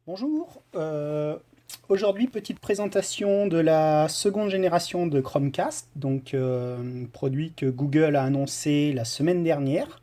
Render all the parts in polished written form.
Bonjour, aujourd'hui petite présentation de la seconde génération de Chromecast, donc produit que Google a annoncé la semaine dernière.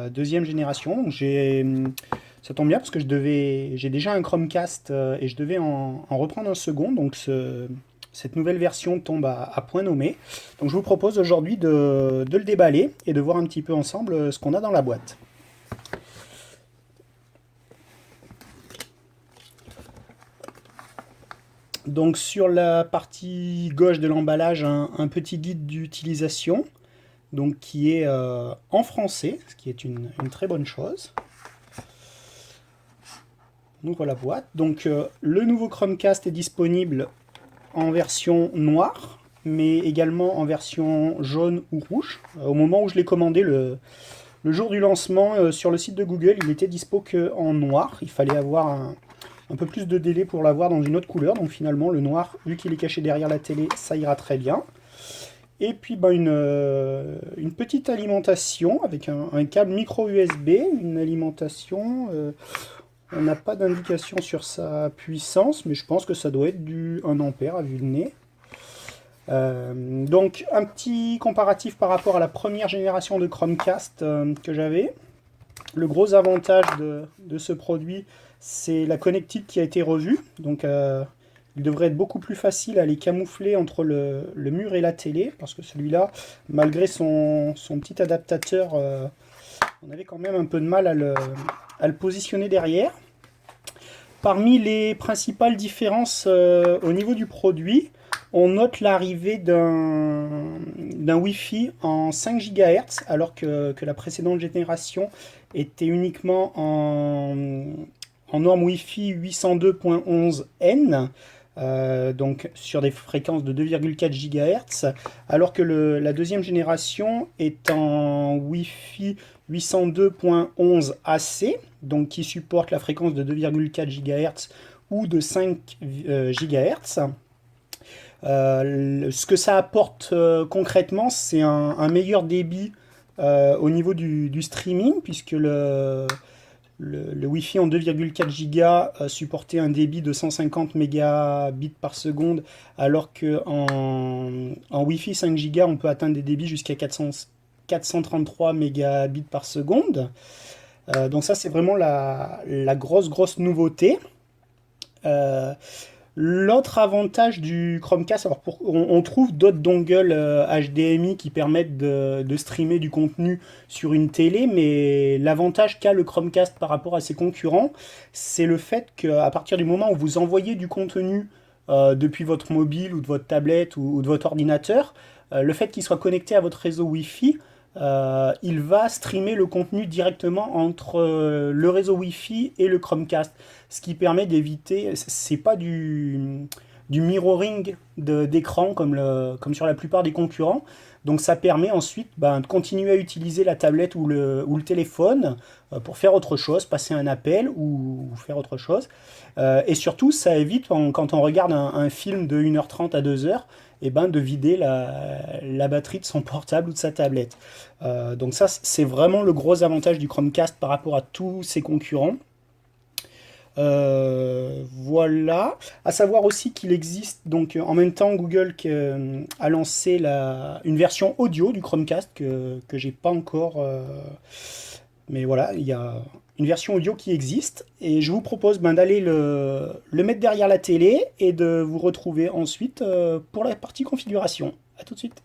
Deuxième génération, ça tombe bien parce que j'ai déjà un Chromecast et je devais en reprendre un second, donc cette nouvelle version tombe à point nommé. Donc je vous propose aujourd'hui de le déballer et de voir un petit peu ensemble ce qu'on a dans la boîte. Donc sur la partie gauche de l'emballage, un petit guide d'utilisation donc qui est en français, ce qui est une très bonne chose. On ouvre la boîte. Donc le nouveau Chromecast est disponible en version noire, mais également en version jaune ou rouge. Au moment où je l'ai commandé, le jour du lancement sur le site de Google, il était dispo que en noir. Il fallait avoir un peu plus de délai pour l'avoir dans une autre couleur. Donc finalement, le noir, vu qu'il est caché derrière la télé, ça ira très bien. Et puis une petite alimentation avec un câble micro USB, une alimentation. On n'a pas d'indication sur sa puissance, mais je pense que ça doit être du 1 ampère à vue de nez. Donc un petit comparatif par rapport à la première génération de Chromecast que j'avais. Le gros avantage de ce produit, c'est la connectique qui a été revue. Donc, il devrait être beaucoup plus facile à les camoufler entre le mur et la télé, parce que celui-là, malgré son petit adaptateur, on avait quand même un peu de mal à le positionner derrière. Parmi les principales différences au niveau du produit, on note l'arrivée d'un Wi-Fi en 5 GHz, alors que la précédente génération était uniquement en norme Wi-Fi 802.11n, donc sur des fréquences de 2,4 GHz, alors que la deuxième génération est en Wi-Fi 802.11ac, donc qui supporte la fréquence de 2,4 GHz ou de 5 GHz. Ce que ça apporte concrètement, c'est un meilleur débit au niveau du streaming, puisque le Wi-Fi en 2,4 Go supportait un débit de 150 mégabits par seconde, alors qu'en Wi-Fi 5 Go, on peut atteindre des débits jusqu'à 433 mégabits par seconde. Donc ça, c'est vraiment la grosse nouveauté. Euh, L'autre avantage du Chromecast, alors on trouve d'autres dongles HDMI qui permettent de streamer du contenu sur une télé, mais l'avantage qu'a le Chromecast par rapport à ses concurrents, c'est le fait qu'à partir du moment où vous envoyez du contenu depuis votre mobile ou de votre tablette ou de votre ordinateur, le fait qu'il soit connecté à votre réseau Wi-Fi, il va streamer le contenu directement entre le réseau Wi-Fi et le Chromecast, ce qui permet d'éviter, c'est pas du mirroring d'écran comme sur la plupart des concurrents. Donc ça permet ensuite de continuer à utiliser la tablette ou le téléphone pour faire autre chose, passer un appel ou faire autre chose. Et surtout, ça évite, quand on regarde un film de 1h30 à 2 heures, de vider la batterie de son portable ou de sa tablette. Donc ça, c'est vraiment le gros avantage du Chromecast par rapport à tous ses concurrents. Voilà. À savoir aussi qu'il existe, donc en même temps, Google a lancé une version audio du Chromecast que j'ai pas encore. Mais voilà, il y a une version audio qui existe. Et je vous propose d'aller le mettre derrière la télé et de vous retrouver ensuite pour la partie configuration. A tout de suite.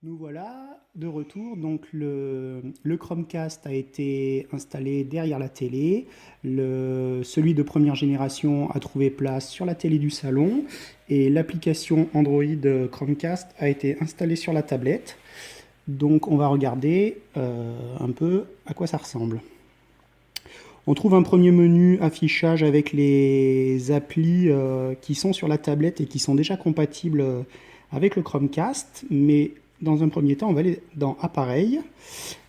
Nous voilà de retour. Donc le Chromecast a été installé derrière la télé. Celui de première génération a trouvé place sur la télé du salon. Et l'application Android Chromecast a été installée sur la tablette. Donc on va regarder un peu à quoi ça ressemble. On trouve un premier menu affichage avec les applis qui sont sur la tablette et qui sont déjà compatibles avec le Chromecast. Mais dans un premier temps, on va aller dans Appareil.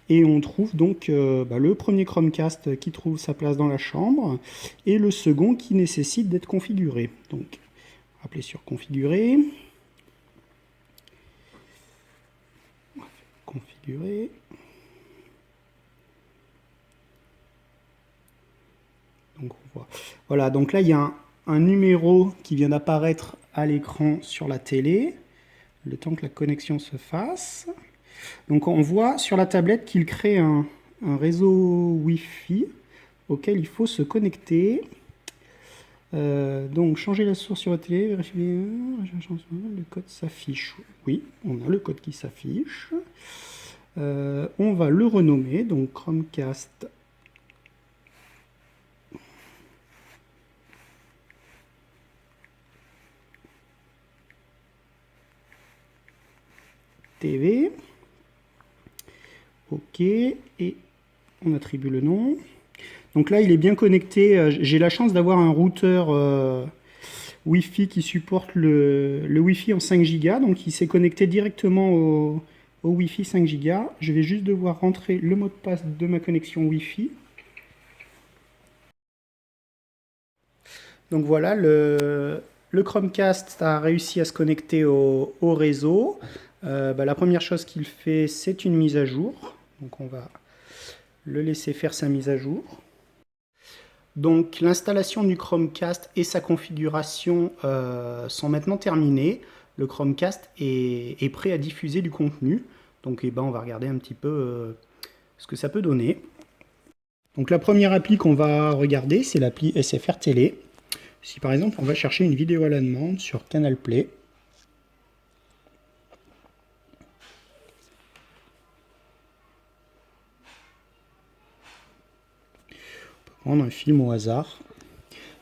Et on trouve donc le premier Chromecast qui trouve sa place dans la chambre et le second qui nécessite d'être configuré. Donc, appeler sur Configurer. Configurer. Voilà, donc là il y a un numéro qui vient d'apparaître à l'écran sur la télé, le temps que la connexion se fasse. Donc on voit sur la tablette qu'il crée un réseau Wi-Fi auquel il faut se connecter. Donc changer la source sur votre télé, vérifier, le code s'affiche. Oui, on a le code qui s'affiche. On va le renommer, donc Chromecast TV. OK, et on attribue le nom. Donc là, il est bien connecté. J'ai la chance d'avoir un routeur Wi-Fi qui supporte le Wi-Fi en 5 Go. Donc il s'est connecté directement au Wi-Fi 5 Go. Je vais juste devoir rentrer le mot de passe de ma connexion Wi-Fi. Donc voilà, le Chromecast a réussi à se connecter au réseau. La première chose qu'il fait, c'est une mise à jour. Donc on va le laisser faire sa mise à jour. Donc l'installation du Chromecast et sa configuration sont maintenant terminées. Le Chromecast est prêt à diffuser du contenu. Donc on va regarder un petit peu ce que ça peut donner. Donc la première appli qu'on va regarder, c'est l'appli SFR Télé. Si par exemple on va chercher une vidéo à la demande sur Canal Play, on peut prendre un film au hasard.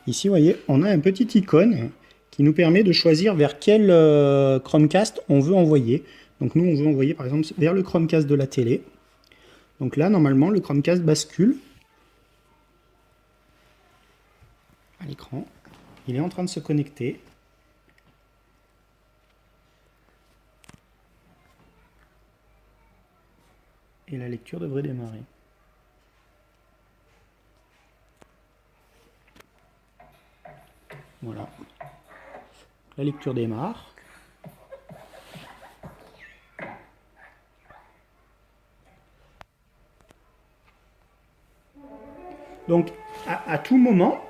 Ici, vous voyez, on a un petit icône qui nous permet de choisir vers quel Chromecast on veut envoyer. Donc nous, on veut envoyer par exemple vers le Chromecast de la télé. Donc là, normalement, le Chromecast bascule à l'écran. Il est en train de se connecter. Et la lecture devrait démarrer. Voilà. La lecture démarre. Donc, à tout moment,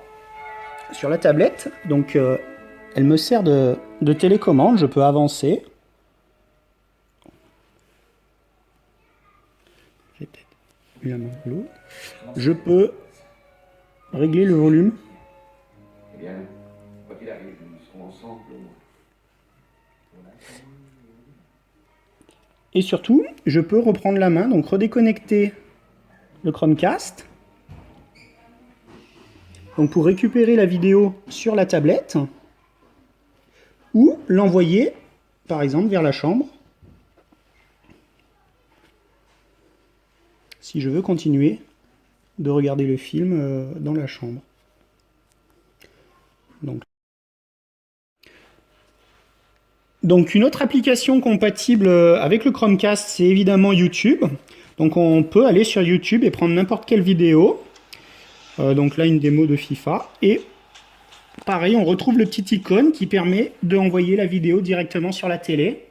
sur la tablette, donc elle me sert de télécommande. Je peux avancer. J'ai peut-être eu la main l'autre. Je peux régler le volume. Eh bien, quoi qu'il arrive, nous serons ensemble. Et surtout, je peux reprendre la main, donc redéconnecter le Chromecast. Donc pour récupérer la vidéo sur la tablette, ou l'envoyer, par exemple, vers la chambre, si je veux continuer de regarder le film dans la chambre. Donc une autre application compatible avec le Chromecast, c'est évidemment YouTube. Donc on peut aller sur YouTube et prendre n'importe quelle vidéo. Donc là, une démo de FIFA. Et pareil, on retrouve le petit icône qui permet d'envoyer la vidéo directement sur la télé.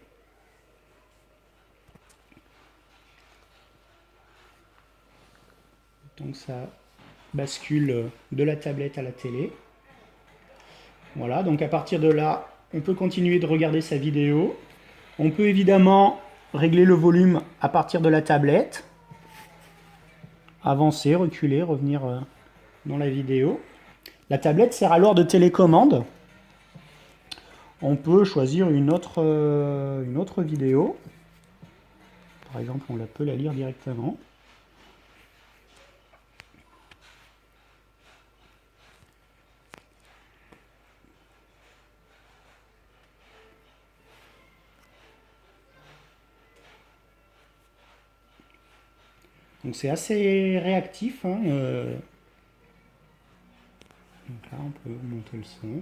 Donc ça bascule de la tablette à la télé. Voilà, donc à partir de là, on peut continuer de regarder sa vidéo. On peut évidemment régler le volume à partir de la tablette. Avancer, reculer, revenir dans la vidéo. La tablette sert alors de télécommande. On peut choisir une autre vidéo. Par exemple, on peut la lire directement. Donc c'est assez réactif. Donc là, on peut monter le son.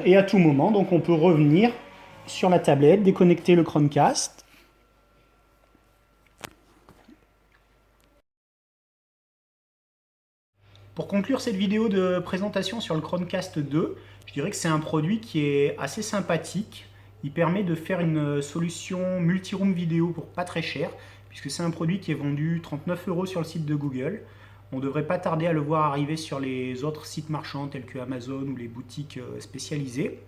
Et à tout moment, donc on peut revenir sur la tablette, déconnecter le Chromecast. Pour conclure cette vidéo de présentation sur le Chromecast 2, je dirais que c'est un produit qui est assez sympathique. Il permet de faire une solution multi-room vidéo pour pas très cher, puisque c'est un produit qui est vendu 39 € sur le site de Google. On ne devrait pas tarder à le voir arriver sur les autres sites marchands tels que Amazon ou les boutiques spécialisées.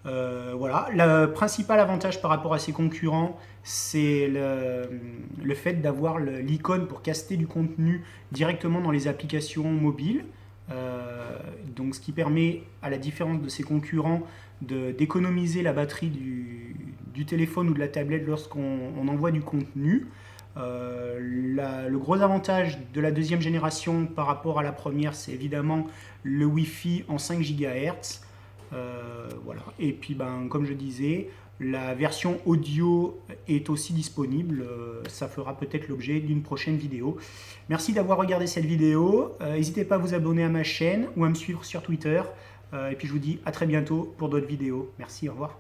Voilà. Le principal avantage par rapport à ses concurrents, c'est le fait d'avoir l'icône pour caster du contenu directement dans les applications mobiles. Donc, ce qui permet, à la différence de ses concurrents, d'économiser la batterie du téléphone ou de la tablette lorsqu'on envoie du contenu. Le gros avantage de la deuxième génération par rapport à la première, c'est évidemment le Wi-Fi en 5 GHz. Voilà. Et puis, comme je disais, la version audio est aussi disponible. Ça fera peut-être l'objet d'une prochaine vidéo. Merci d'avoir regardé cette vidéo. N'hésitez pas à vous abonner à ma chaîne ou à me suivre sur Twitter. Et puis je vous dis à très bientôt pour d'autres vidéos. Merci, au revoir.